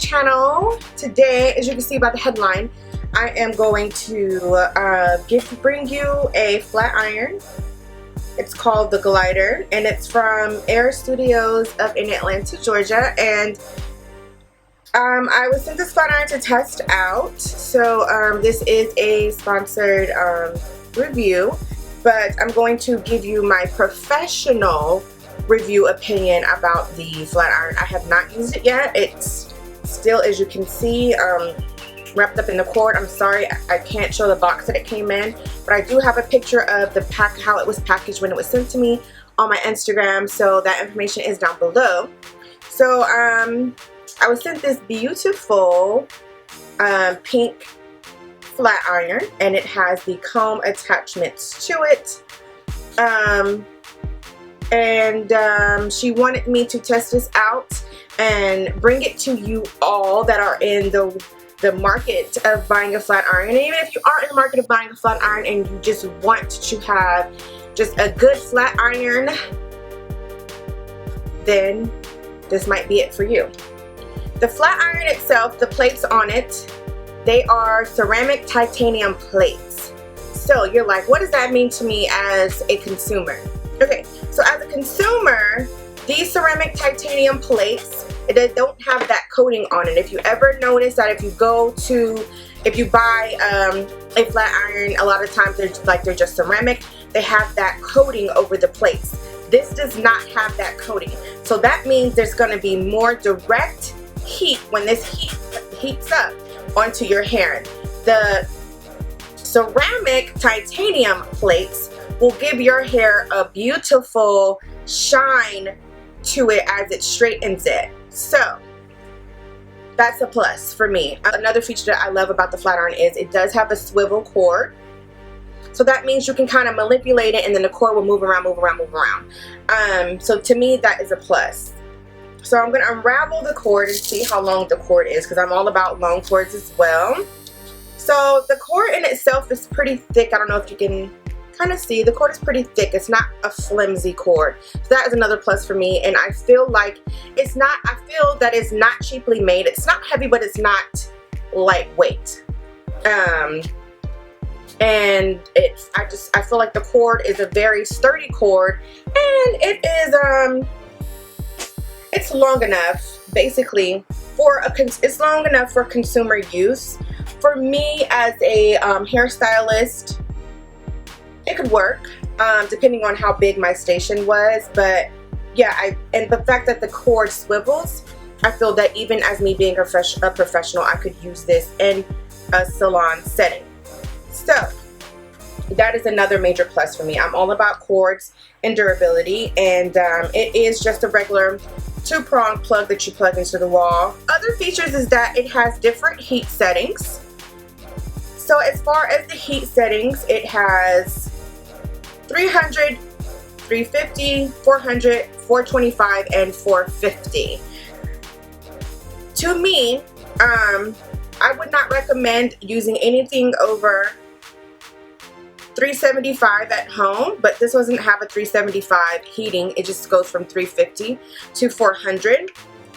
channel. Today, as you can see by the headline, I am going to bring you a flat iron. It's called the Glyder, and it's from Heirstudios up in Atlanta, Georgia. And I was sent this flat iron to test out. So this is a sponsored review, but I'm going to give you my professional review opinion about the flat iron. I have not used it yet. It's still, as you can see, wrapped up in the cord. I'm sorry I can't show the box that it came in, but I do have a picture of the pack, how it was packaged when it was sent to me, on my Instagram, so that information is down below. So I was sent this beautiful pink flat iron, and it has the comb attachments to it. She wanted me to test this out and bring it to you all that are in the market of buying a flat iron. And even if you aren't in the market of buying a flat iron and you just want to have just a good flat iron, then this might be it for you. The flat iron itself, the plates on it, they are ceramic titanium plates. So you're like, what does that mean to me as a consumer? Okay, so as a consumer, these ceramic titanium plates, they don't have that coating on it. If you ever notice that if you buy a flat iron, a lot of times they're just ceramic, they have that coating over the plates. This does not have that coating. So that means there's gonna be more direct heat when this heats up onto your hair. The ceramic titanium plates will give your hair a beautiful shine to it as it straightens it. So that's a plus for me. Another feature that I love about the flat iron is it does have a swivel cord. So that means you can kind of manipulate it and then the cord will move around. So to me, that is a plus. So I'm going to unravel the cord and see how long the cord is, because I'm all about long cords as well. So the cord in itself is pretty thick. I don't know if you can kind of see. The cord is pretty thick. It's not a flimsy cord. So that is another plus for me. And I feel like I feel that it's not cheaply made. It's not heavy, but it's not lightweight. And I feel like the cord is a very sturdy cord, and it is it's long enough, basically, it's long enough for consumer use. For me as a hairstylist, it could work, depending on how big my station was. But yeah, and the fact that the cord swivels, I feel that even as me being a professional, I could use this in a salon setting. So that is another major plus for me. I'm all about cords and durability, and it is just a regular 2-prong plug that you plug into the wall. Other features is that it has different heat settings. So as far as the heat settings, it has 300, 350, 400, 425, and 450. To me, I would not recommend using anything over 375 at home, but this doesn't have a 375 heating. It just goes from 350 to 400.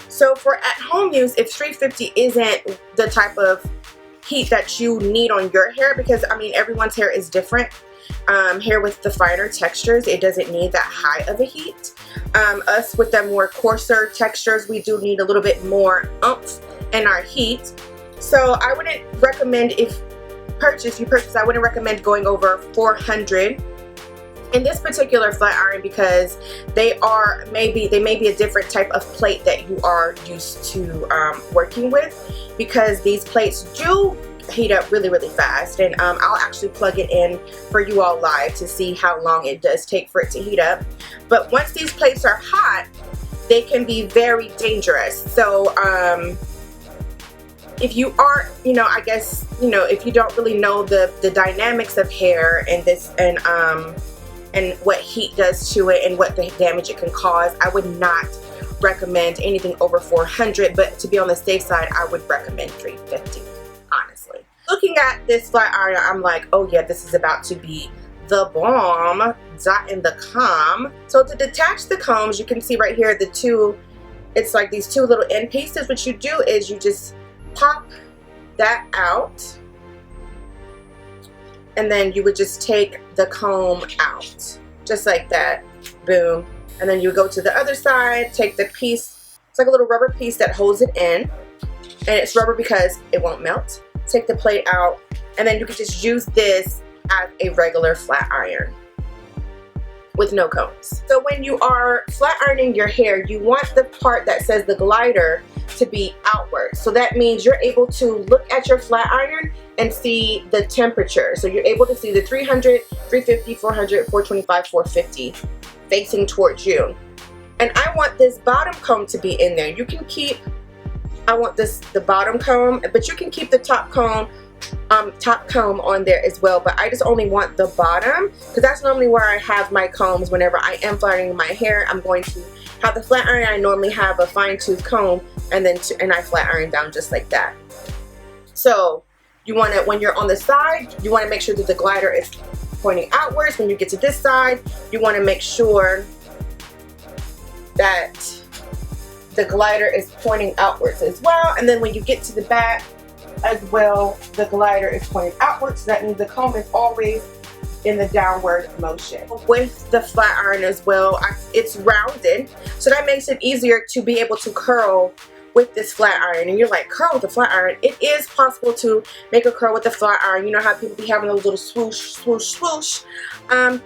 So for at home use, if 350 isn't the type of heat that you need on your hair, because I mean everyone's hair is different. Hair with the finer textures, it doesn't need that high of a heat. Us with the more coarser textures, we do need a little bit more oomph in our heat. So I wouldn't recommend, if you purchase, I wouldn't recommend going over 400 in this particular flat iron, because they may be a different type of plate that you are used to working with, because these plates do heat up really fast. And I'll actually plug it in for you all live to see how long it does take for it to heat up. But once these plates are hot, they can be very dangerous. So if you aren't, I guess, if you don't really know the dynamics of hair and this and what heat does to it and what the damage it can cause, I would not recommend anything over 400, but to be on the safe side, I would recommend 350, honestly. Looking at this flat iron, I'm like, oh yeah, this is about to be the bomb. Dot in the comb. So to detach the combs, you can see right here the two it's like these two little end pieces. What you do is you just pop that out, and then you would just take the comb out, just like that, boom. And then you go to the other side, take the piece, it's like a little rubber piece that holds it in, and it's rubber because it won't melt. Take the plate out, and then you can just use this as a regular flat iron with no combs. So when you are flat ironing your hair, you want the part that says the glider to be outward. So that means you're able to look at your flat iron and see the temperature. So you're able to see the 300, 350, 400, 425, 450 facing towards you. And I want this bottom comb to be in there. You can keep, I want the bottom comb, but you can keep the top comb on there as well, but I just only want the bottom because that's normally where I have my combs. Whenever I am flat ironing my hair, I'm going to have the flat iron. I normally have a fine tooth comb, and then I flat iron down just like that. So you want to, when you're on the side, you want to make sure that the glider is pointing outwards. When you get to this side, you want to make sure that the glider is pointing outwards as well. And then when you get to the back as well, the glider is pointing outwards. So that means the comb is always in the downward motion. With the flat iron as well, it's rounded, so that makes it easier to be able to curl with this flat iron. And you're like, curl with the flat iron? It is possible to make a curl with the flat iron. You know how people be having those little swoosh, swoosh, swoosh?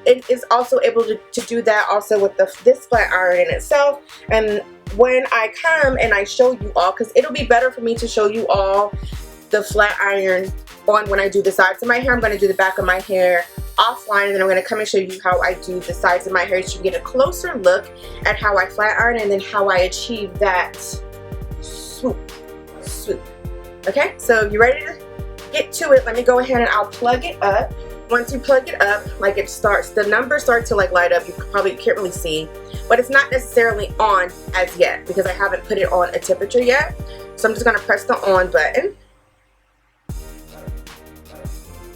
It is also able to do that also with this flat iron in itself. And when I come and I show you all, because it'll be better for me to show you all the flat iron on when I do the sides of my hair. I'm going to do the back of my hair offline, and then I'm going to come and show you how I do the sides of my hair so you can get a closer look at how I flat iron and then how I achieve that swoop. Okay, so you ready to get to it? Let me go ahead and I'll plug it up. Once you plug it up, like it starts, the numbers start to like light up. You probably can't really see, but it's not necessarily on as yet because I haven't put it on a temperature yet. So I'm just going to press the on button.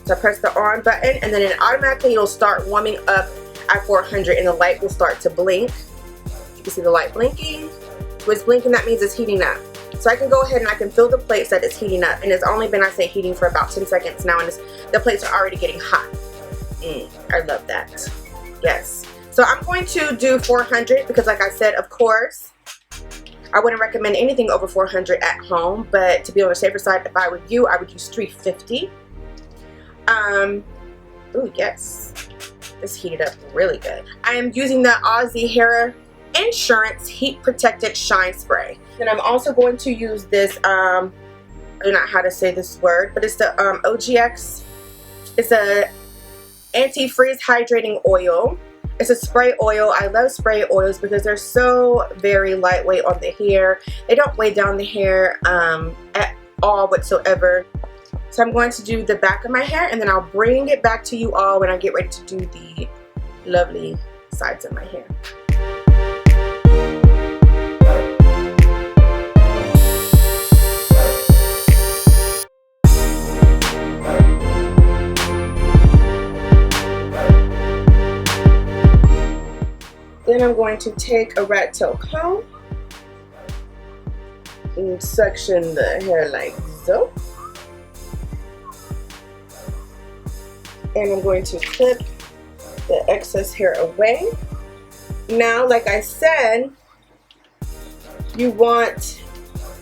So I press the on button, and then it automatically it'll start warming up at 400, and the light will start to blink. You can see the light blinking. When it's blinking, that means it's heating up. So I can go ahead and I can feel the plates that it's heating up, and it's only been, I say, heating for about 10 seconds now, and the plates are already getting hot. I love that. Yes. So I'm going to do 400 because, like I said, of course, I wouldn't recommend anything over 400 at home, but to be on the safer side, if I were you, I would use 350. Oh yes, this heated up really good. I am using the Aussie hair Insurrance heat protected shine spray. Then I'm also going to use this, I don't know how to say this word, but it's the OGX. It's a anti-frizz hydrating oil. It's a spray oil. I love spray oils because they're so very lightweight on the hair. They don't weigh down the hair at all whatsoever. So I'm going to do the back of my hair, and then I'll bring it back to you all when I get ready to do the lovely sides of my hair. Then I'm going to take a rat tail comb and section the hair like so. And I'm going to clip the excess hair away. Now, like I said, you want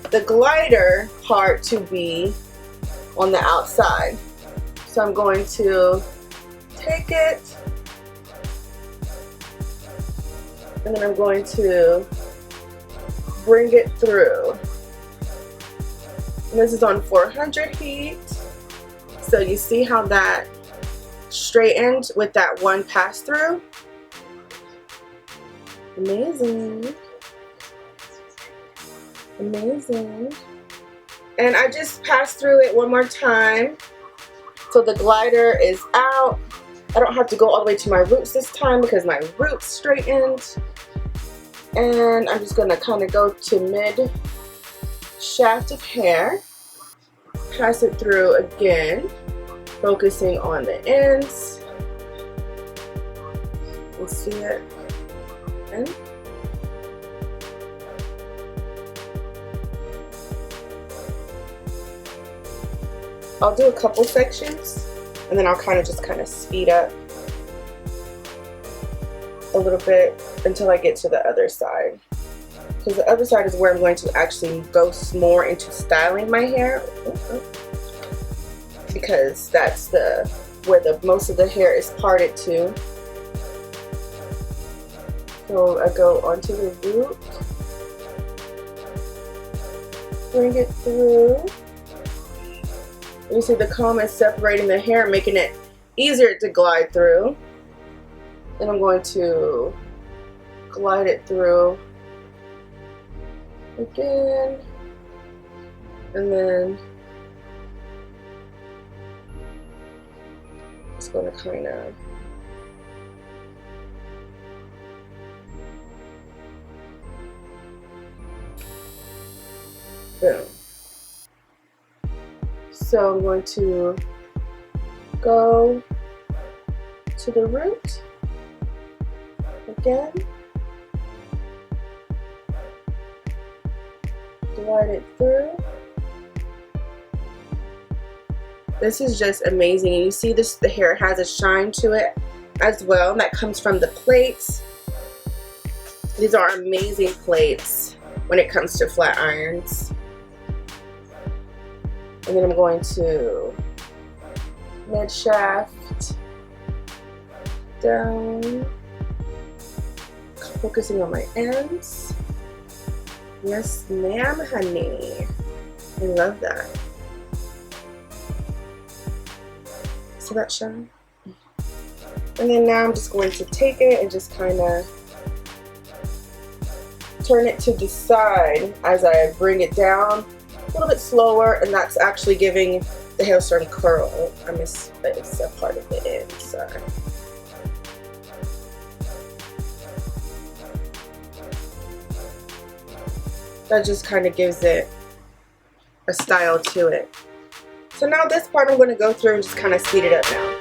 the glider part to be on the outside. So I'm going to take it, and then I'm going to bring it through. And this is on 400 heat. So you see how that straightened with that one pass through. Amazing. Amazing. And I just passed through it one more time so the glider is out. I don't have to go all the way to my roots this time because my roots straightened. And I'm just gonna kind of go to mid shaft of hair, pass it through again, focusing on the ends. You see it? And I'll do a couple sections and then I'll kind of speed up a little bit until I get to the other side, because the other side is where I'm going to actually go more into styling my hair, because that's where most of the hair is parted to. So I go onto the root, bring it through. You see the comb is separating the hair, making it easier to glide through. And I'm going to glide it through again, and then just going to kind of boom. So I'm going to go to the root again, glide it through. This is just amazing, and you see this, the hair has a shine to it as well. That comes from the plates. These are amazing plates when it comes to flat irons. And then I'm going to mid shaft down, focusing on my ends. Yes, ma'am, honey. I love that. See that shine? And then now I'm just going to take it and just kind of turn it to the side as I bring it down a little bit slower, and that's actually giving the hair some curl. I misspaced a part of the end, sorry. That just kind of gives it a style to it. So now this part I'm going to go through and just kind of speed it up now.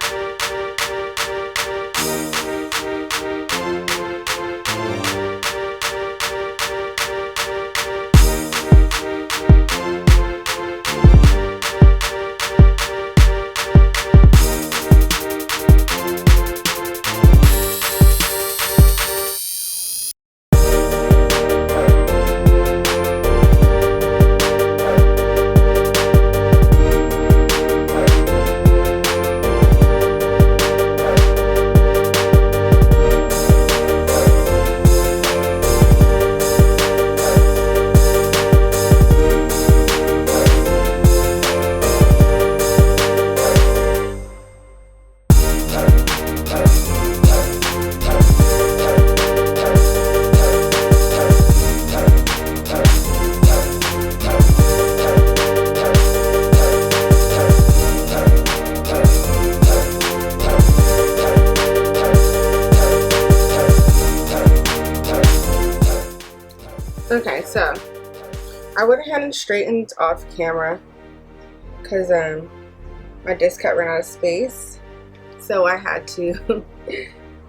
Okay, so I went ahead and straightened off camera because my disc cut ran out of space, so I had to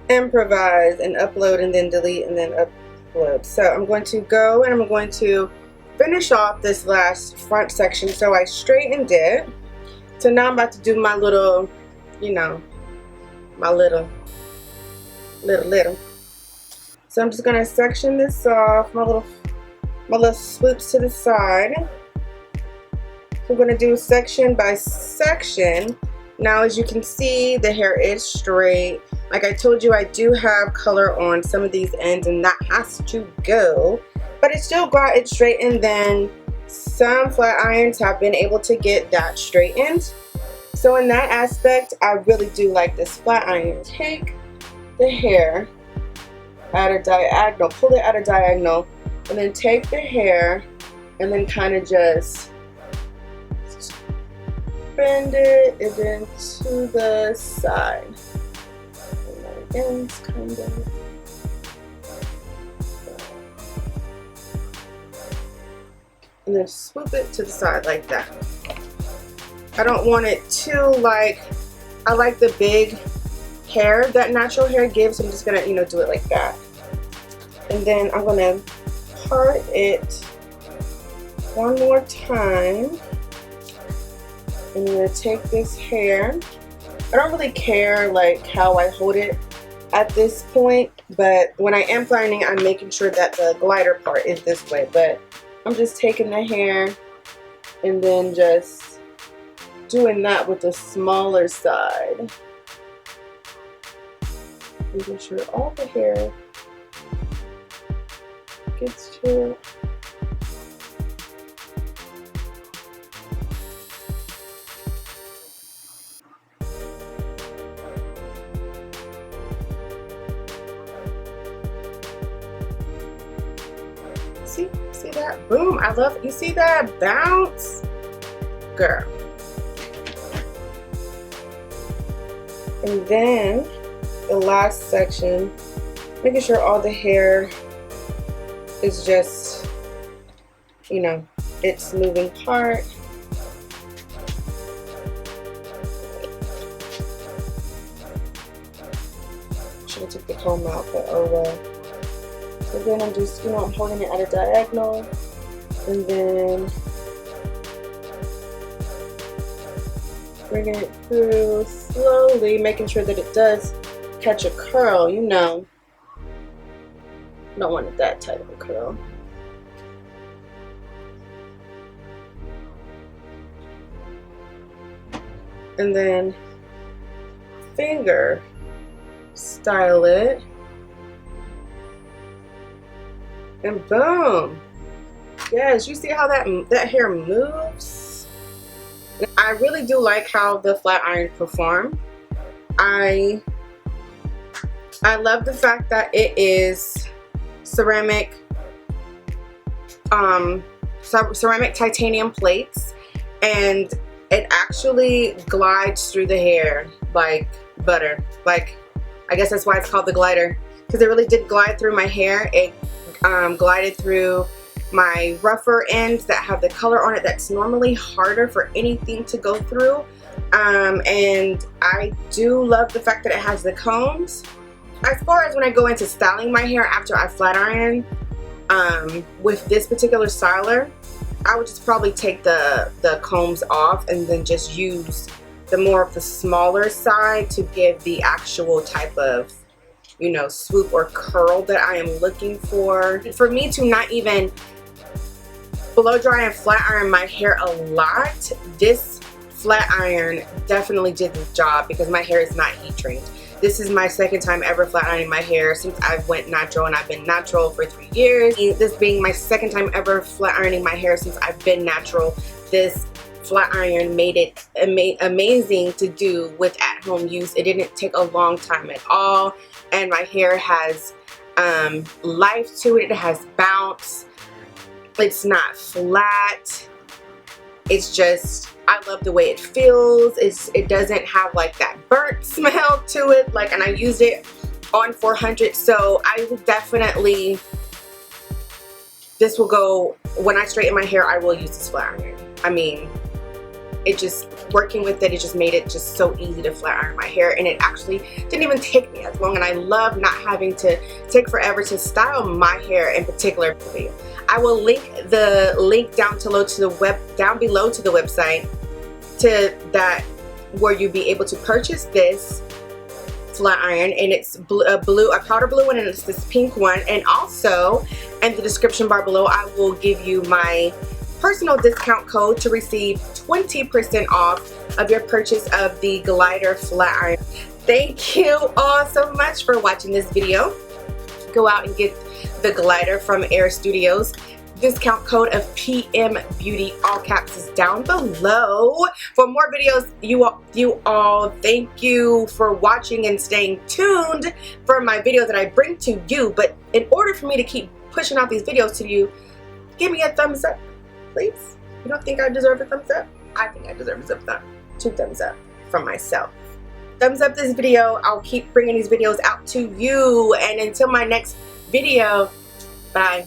improvise and upload and then delete and then upload. So I'm going to go and I'm going to finish off this last front section. So I straightened it. So now I'm about to do my little, you know, my little. So I'm just gonna section this off, my little swoops to the side. So I'm gonna do section by section. Now, as you can see, the hair is straight. Like I told you, I do have color on some of these ends, and that has to go. But it still got it straightened. Then some flat irons have been able to get that straightened. So in that aspect, I really do like this flat iron. Take the hair at a diagonal, pull it at a diagonal, and then take the hair and then kind of just bend it and then to the side. And then again, it's kind of. And then swoop it to the side like that. I don't want it too I like the big hair that natural hair gives. So I'm just gonna, do it like that. And then I'm gonna part it one more time. I'm gonna take this hair. I don't really care like how I hold it at this point, but when I am flat ironing, I'm making sure that the glider part is this way. But I'm just taking the hair and then just doing that with the smaller side. Making sure all the hair gets to it. See that? Boom. I love it. You see that bounce? Girl. And then the last section, making sure all the hair is just, you know, its moving part. Should have took the comb out, but oh well. So then I'm just, you know, I'm holding it at a diagonal, and then bringing it through slowly, making sure that it does catch a curl, you know. Don't want it that tight of a curl. And then finger style it. And boom. Yes, you see how that hair moves? I really do like how the flat iron perform. I love the fact that it is ceramic ceramic titanium plates, and it actually glides through the hair like butter. Like, I guess that's why it's called the glider, because it really did glide through my hair. It glided through my rougher ends that have the color on it that's normally harder for anything to go through. And I do love the fact that it has the combs. As far as when I go into styling my hair after I flat iron, with this particular styler, I would just probably take the combs off and then just use the more of the smaller side to give the actual type of, you know, swoop or curl that I am looking for. For me to not even blow dry and flat iron my hair a lot, this flat iron definitely did the job, because my hair is not heat trained. This is my second time ever flat ironing my hair since I went natural, and I've been natural for 3 years. This being my second time ever flat ironing my hair since I've been natural, this flat iron made it amazing to do with at-home use. It didn't take a long time at all, and my hair has life to it. It has bounce. It's not flat. It's just, I love the way it feels. It doesn't have like that burnt smell to it. Like, and I used it on 400, so I would definitely, this will go, when I straighten my hair, I will use this flat iron. I mean, it just, working with it, it just made it just so easy to flat iron my hair, and it actually didn't even take me as long, and I love not having to take forever to style my hair in particular. I will link the link down below to the website to that, where you'll be able to purchase this flat iron, and it's a powder blue one, and it's this pink one. And also in the description bar below, I will give you my personal discount code to receive 20% off of your purchase of the Glyder flat iron. Thank you all so much for watching this video. Go out and get the Glyder from Heirstudios. Discount code of PM Beauty, all caps, is down below. For more videos, you all, thank you for watching and staying tuned for my videos that I bring to you. But in order for me to keep pushing out these videos to you, give me a thumbs up, please. You don't think I deserve a thumbs up? I think I deserve a thumbs up. 2 thumbs up from myself. Thumbs up this video. I'll keep bringing these videos out to you. And until my next video, bye.